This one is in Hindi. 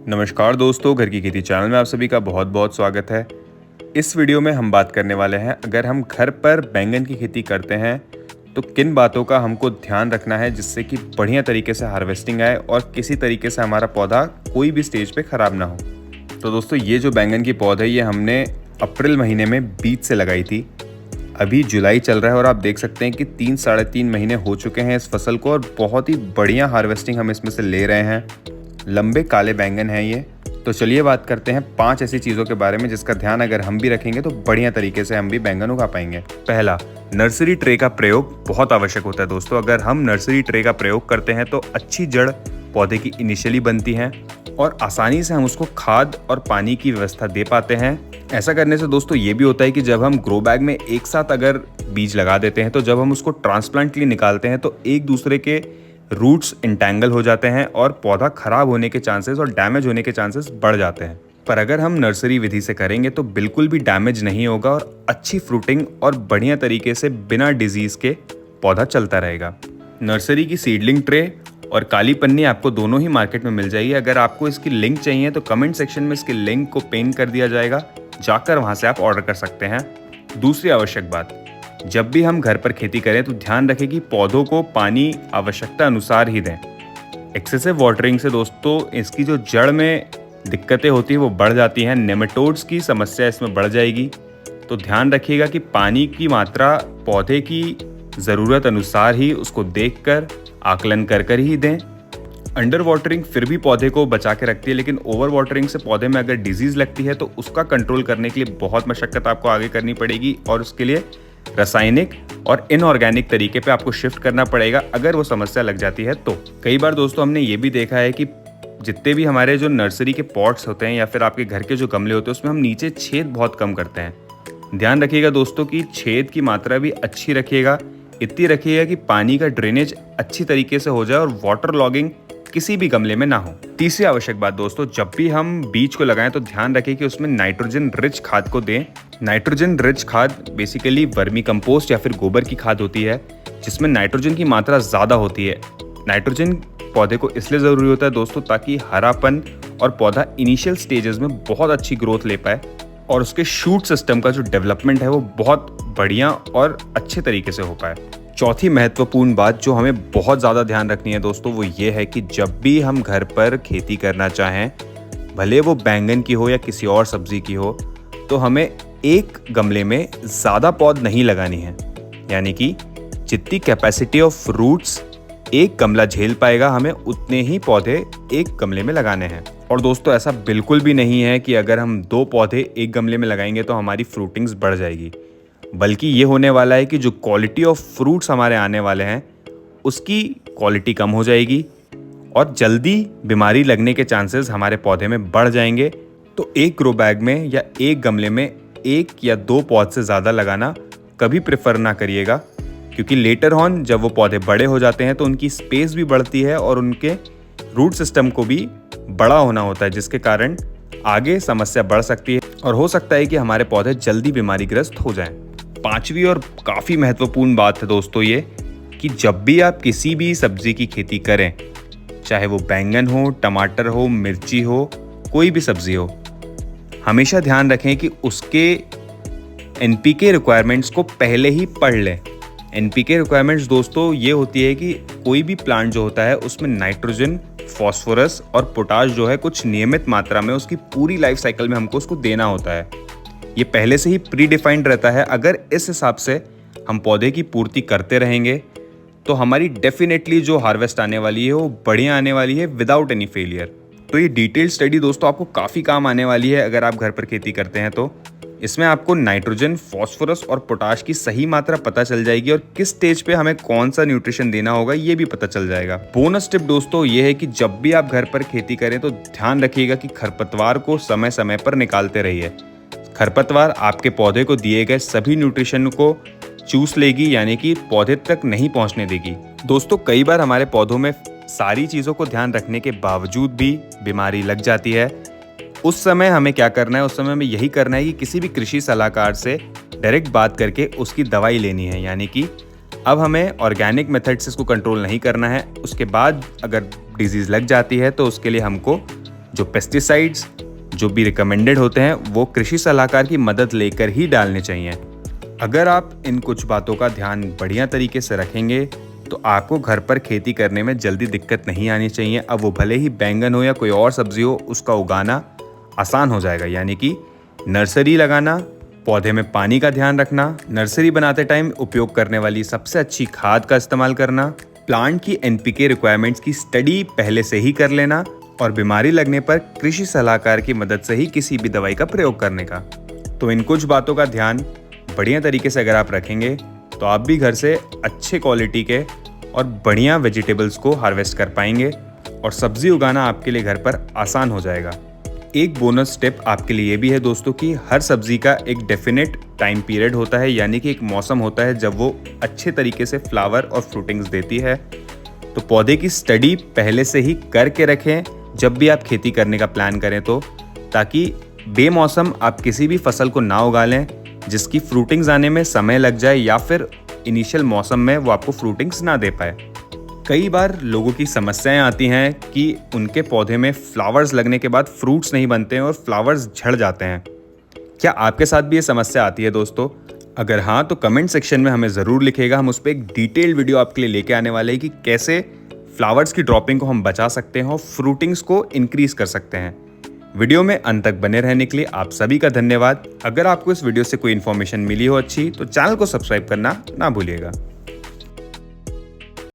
नमस्कार दोस्तों, घर की खेती चैनल में आप सभी का बहुत बहुत स्वागत है। इस वीडियो में हम बात करने वाले हैं, अगर हम घर पर बैंगन की खेती करते हैं तो किन बातों का हमको ध्यान रखना है जिससे कि बढ़िया तरीके से हार्वेस्टिंग आए और किसी तरीके से हमारा पौधा कोई भी स्टेज पे ख़राब ना हो। तो दोस्तों, ये जो बैंगन की पौध है ये हमने अप्रैल महीने में बीज से लगाई थी। अभी जुलाई चल रहा है और आप देख सकते हैं कि 3-3.5 महीने हो चुके हैं इस फसल को और बहुत ही बढ़िया हार्वेस्टिंग हम इसमें से ले रहे हैं। लंबे काले बैंगन हैं ये। तो चलिए बात करते हैं 5 ऐसी चीज़ों के बारे में जिसका ध्यान अगर हम भी रखेंगे तो बढ़िया तरीके से हम भी बैंगन उगा पाएंगे। पहला, नर्सरी ट्रे का प्रयोग बहुत आवश्यक होता है दोस्तों। अगर हम नर्सरी ट्रे का प्रयोग करते हैं तो अच्छी जड़ पौधे की इनिशियली बनती है और आसानी से हम उसको खाद और पानी की व्यवस्था दे पाते हैं। ऐसा करने से दोस्तों ये भी होता है कि जब हम ग्रो बैग में एक साथ अगर बीज लगा देते हैं तो जब हम उसको ट्रांसप्लांट के लिए निकालते हैं तो एक दूसरे के रूट्स इंटैंगल हो जाते हैं और पौधा खराब होने के चांसेस और डैमेज होने के चांसेस बढ़ जाते हैं। पर अगर हम नर्सरी विधि से करेंगे तो बिल्कुल भी डैमेज नहीं होगा और अच्छी फ्रूटिंग और बढ़िया तरीके से बिना डिजीज के पौधा चलता रहेगा। नर्सरी की सीडलिंग ट्रे और काली पन्नी आपको दोनों ही मार्केट में मिल जाएगी। अगर आपको इसकी लिंक चाहिए तो कमेंट सेक्शन में इसकी लिंक को पिन कर दिया जाएगा, जाकर वहां से आप ऑर्डर कर सकते हैं। दूसरी आवश्यक बात, जब भी हम घर पर खेती करें तो ध्यान रखें कि पौधों को पानी आवश्यकता अनुसार ही दें। एक्सेसिव वाटरिंग से दोस्तों इसकी जो जड़ में दिक्कतें होती हैं वो बढ़ जाती हैं, नेमेटोड्स की समस्या इसमें बढ़ जाएगी। तो ध्यान रखिएगा कि पानी की मात्रा पौधे की ज़रूरत अनुसार ही उसको देखकर आकलन कर ही दें। अंडर वाटरिंग फिर भी पौधे को बचा के रखती है, लेकिन ओवर वाटरिंग से पौधे में अगर डिजीज़ लगती है तो उसका कंट्रोल करने के लिए बहुत मशक्कत आपको आगे करनी पड़ेगी और उसके लिए रासायनिक और इनऑर्गेनिक तरीके पे आपको शिफ्ट करना पड़ेगा अगर वो समस्या लग जाती है तो। कई बार दोस्तों हमने ये भी देखा है कि जितने भी हमारे जो नर्सरी के पॉट्स होते हैं या फिर आपके घर के जो गमले होते हैं उसमें हम नीचे छेद बहुत कम करते हैं। ध्यान रखिएगा दोस्तों कि छेद की मात्रा भी अच्छी रखिएगा, इतनी रखिएगा कि पानी का ड्रेनेज अच्छी तरीके से हो जाए और वाटर लॉगिंग किसी भी गमले में ना हो। तीसरी आवश्यक बात दोस्तों, जब भी हम बीज को लगाएं तो ध्यान रखें कि उसमें नाइट्रोजन रिच खाद को दें। नाइट्रोजन रिच खाद बेसिकली वर्मी कंपोस्ट या फिर गोबर की खाद होती है जिसमें नाइट्रोजन की मात्रा ज़्यादा होती है। नाइट्रोजन पौधे को इसलिए ज़रूरी होता है दोस्तों ताकि हरापन और पौधा इनिशियल स्टेजेस में बहुत अच्छी ग्रोथ ले पाए और उसके शूट सिस्टम का जो डेवलपमेंट है वो बहुत बढ़िया और अच्छे तरीके से हो पाए। चौथी महत्वपूर्ण बात जो हमें बहुत ज़्यादा ध्यान रखनी है दोस्तों वो ये है कि जब भी हम घर पर खेती करना चाहें, भले वो बैंगन की हो या किसी और सब्जी की हो, तो हमें एक गमले में ज़्यादा पौध नहीं लगानी है। यानी कि जितनी कैपेसिटी ऑफ रूट्स एक गमला झेल पाएगा हमें उतने ही पौधे एक गमले में लगाने हैं। और दोस्तों ऐसा बिल्कुल भी नहीं है कि अगर हम 2 पौधे एक गमले में लगाएंगे तो हमारी फ्रूटिंग्स बढ़ जाएगी, बल्कि ये होने वाला है कि जो क्वालिटी ऑफ फ्रूट्स हमारे आने वाले हैं उसकी क्वालिटी कम हो जाएगी और जल्दी बीमारी लगने के चांसेस हमारे पौधे में बढ़ जाएंगे। तो एक ग्रो बैग में या एक गमले में 1 या 2 पौध से ज़्यादा लगाना कभी प्रेफर ना करिएगा, क्योंकि लेटर ऑन जब वो पौधे बड़े हो जाते हैं तो उनकी स्पेस भी बढ़ती है और उनके रूट सिस्टम को भी बड़ा होना होता है, जिसके कारण आगे समस्या बढ़ सकती है और हो सकता है कि हमारे पौधे जल्दी बीमारीग्रस्त हो जाएं। पांचवी और काफ़ी महत्वपूर्ण बात है दोस्तों ये कि जब भी आप किसी भी सब्जी की खेती करें, चाहे वो बैंगन हो, टमाटर हो, मिर्ची हो, कोई भी सब्जी हो, हमेशा ध्यान रखें कि उसके एनपीके रिक्वायरमेंट्स को पहले ही पढ़ लें। एनपीके रिक्वायरमेंट्स दोस्तों ये होती है कि कोई भी प्लांट जो होता है उसमें नाइट्रोजन, फॉस्फोरस और पोटाश जो है कुछ नियमित मात्रा में उसकी पूरी लाइफ साइकिल में हमको उसको देना होता है। ये पहले से ही प्री डिफाइंड रहता है। अगर इस हिसाब से हम पौधे की पूर्ति करते रहेंगे तो हमारी डेफिनेटली जो हार्वेस्ट आने वाली है वो बढ़िया आने वाली है विदाउट एनी फेलियर। तो ये डिटेल स्टडी दोस्तों आपको काफ़ी काम आने वाली है अगर आप घर पर खेती करते हैं तो। इसमें आपको नाइट्रोजन, फॉस्फोरस और पोटाश की सही मात्रा पता चल जाएगी और किस स्टेज पे हमें कौन सा न्यूट्रिशन देना होगा ये भी पता चल जाएगा। बोनस टिप दोस्तों ये है कि जब भी आप घर पर खेती करें तो ध्यान रखिएगा कि खरपतवार को समय समय पर निकालते रहिए। खरपतवार आपके पौधे को दिए गए सभी न्यूट्रिशन को चूस लेगी, यानी कि पौधे तक नहीं पहुंचने देगी। दोस्तों कई बार हमारे पौधों में सारी चीज़ों को ध्यान रखने के बावजूद भी बीमारी लग जाती है। उस समय हमें क्या करना है, उस समय हमें यही करना है कि किसी भी कृषि सलाहकार से डायरेक्ट बात करके उसकी दवाई लेनी है। यानी कि अब हमें ऑर्गेनिक मेथड से इसको कंट्रोल नहीं करना है। उसके बाद अगर डिजीज़ लग जाती है तो उसके लिए हमको जो पेस्टिसाइड्स जो भी रिकमेंडेड होते हैं वो कृषि सलाहकार की मदद लेकर ही डालने चाहिए। अगर आप इन कुछ बातों का ध्यान बढ़िया तरीके से रखेंगे तो आपको घर पर खेती करने में जल्दी दिक्कत नहीं आनी चाहिए। अब वो भले ही बैंगन हो या कोई और सब्जी हो, उसका उगाना आसान हो जाएगा। यानी कि नर्सरी लगाना, पौधे में पानी का ध्यान रखना, नर्सरी बनाते टाइम उपयोग करने वाली सबसे अच्छी खाद का इस्तेमाल करना, प्लांट की एनपीके रिक्वायरमेंट्स की स्टडी पहले से ही कर लेना और बीमारी लगने पर कृषि सलाहकार की मदद से ही किसी भी दवाई का प्रयोग करने का। तो इन कुछ बातों का ध्यान बढ़िया तरीके से अगर आप रखेंगे तो आप भी घर से अच्छे क्वालिटी के और बढ़िया वेजिटेबल्स को हार्वेस्ट कर पाएंगे और सब्जी उगाना आपके लिए घर पर आसान हो जाएगा। एक बोनस टिप आपके लिए ये भी है दोस्तों कि हर सब्जी का एक डेफिनेट टाइम पीरियड होता है, यानी कि एक मौसम होता है जब वो अच्छे तरीके से फ्लावर और फ्रूटिंग्स देती है। तो पौधे की स्टडी पहले से ही करके रखें जब भी आप खेती करने का प्लान करें, तो ताकि बेमौसम आप किसी भी फसल को ना उगा लें जिसकी फ्रूटिंग्स आने में समय लग जाए या फिर इनिशियल मौसम में वो आपको फ्रूटिंग्स ना दे पाए। कई बार लोगों की समस्याएं आती हैं कि उनके पौधे में फ्लावर्स लगने के बाद फ्रूट्स नहीं बनते हैं और फ्लावर्स झड़ जाते हैं। क्या आपके साथ भी ये समस्या आती है दोस्तों? अगर हाँ तो कमेंट सेक्शन में हमें ज़रूर लिखिएगा। हम उस पर एक डिटेल्ड वीडियो आपके लिए लेके आने वाले हैं कि कैसे फ्लावर्स की ड्रॉपिंग को हम बचा सकते हैं और फ्रूटिंग्स को इंक्रीज कर सकते हैं। वीडियो में अंत तक बने रहने के लिए आप सभी का धन्यवाद। अगर आपको इस वीडियो से कोई इन्फॉर्मेशन मिली हो अच्छी तो चैनल को सब्सक्राइब करना ना भूलिएगा।